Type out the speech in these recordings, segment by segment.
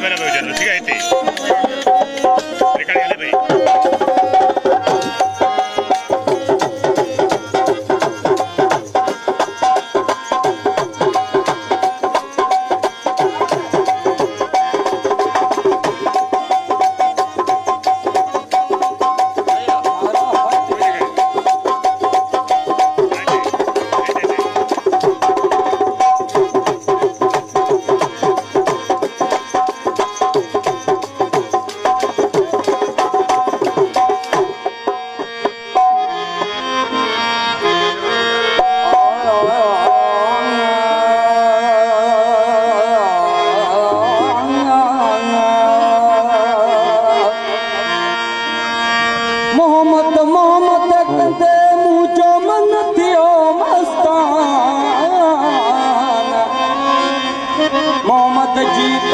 भला हुजनि ठीक आहे हिते रिकॉर्डिंग हले पई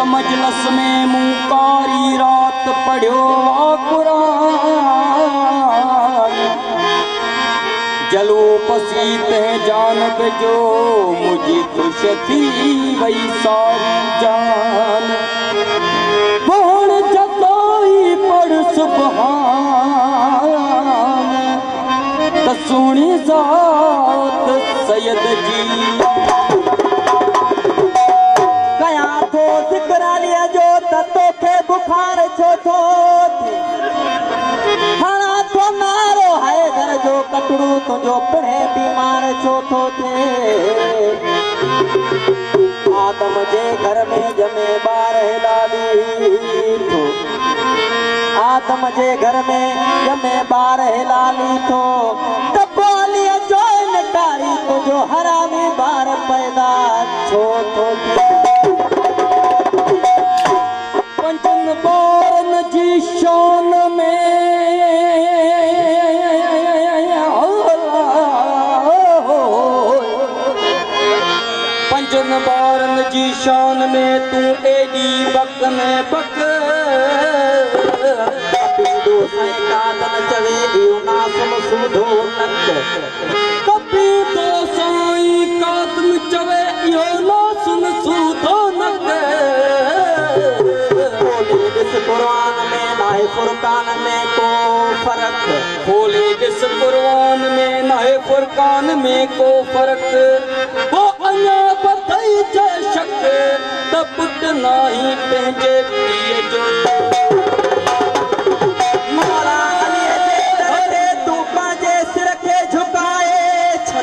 मजलस में मुकारी रात पढ़ियो कुरान जलो पसीत है जानब जो मुझे खुश थी वही सारी जान कौन जताई पढ़ सुबहान त सुनी जात सैयद जी बुखार छो थो हणा थो नारो है घर जो कटड़ू तुझो पिणे बीमार छो थो थे आदम जे घर में जमे बार लाली थो आदम जे घर में जमे बार लाली थो तपोली जो नकारी तुझो हरामी बार पैदा छो थो थे बारन जी शान में पंजन बारन जी शान में तू एडी बक में बक कपीदो साईं कादन चवे इहो नासम सूधो नक कपीदो साईं कादन चवे इहो नासम सूधो नक कुरान में नाहे फुरकान में को फर्क खोले जिस कुरान में नाहे फुरकान में को फर्क वो अञा बतई जे शक त पुट नाही पंहिंजे पीअ जो मौला अली जे दरे तू पंहिंजे सिर खे झुकाए छॾ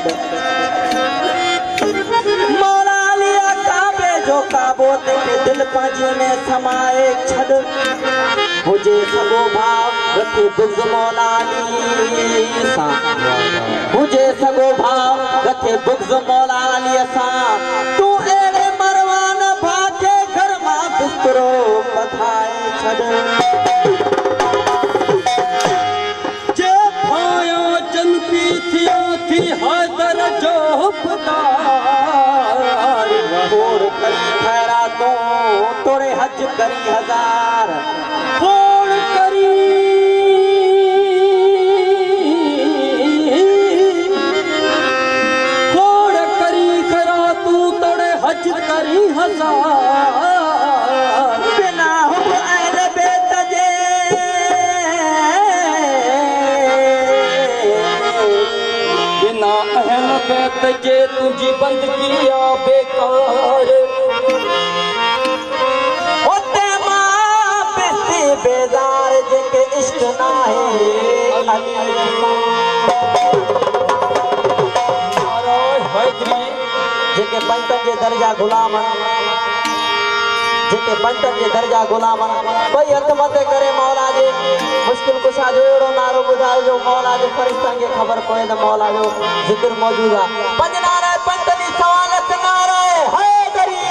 मौला अली काबे जो काबो ते दिल पंहिंजे में समाए छॾ मुझे सगो भाव रखे बुज़ मौला अली सा मुझे सगो भाव रखे बुज़ मौला अली सा तू एड़े मरवान भाके घर मां बिस्तरो पथाए छॾ जे भाया जन पी थिया थी हैदर जो हुबदार खोड़ करी खैरातों तोड़े हज करी हजार करी हजार बिना हुब अहल बेत जे बिना अहल बेत जे तुझी बंदगी आ बेकार होते मां बेते बेजार जेके इश्क नाहे जेके पंतन जे दर्जा गुलाम जेके पंतन जे दर्जा गुलाम कोई हथ मथे करे मौला जे मुश्किल कुशा जो एड़ो नारो बुधाए जो मौला जे फरिश्तन के खबर पए त मौला जो जिक्र मौजूद आ पंज नारा पंतनी सवालत नारा है दरी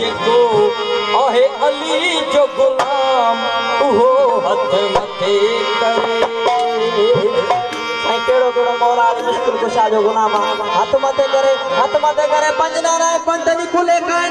जेको आहे अली जो गुलाम उहो हथ मथे करे केड़ो केड़ो मौला मुश्किल कुशा जो गुलाम हाथ मथे करे पंज नारा पंतनी खुले कान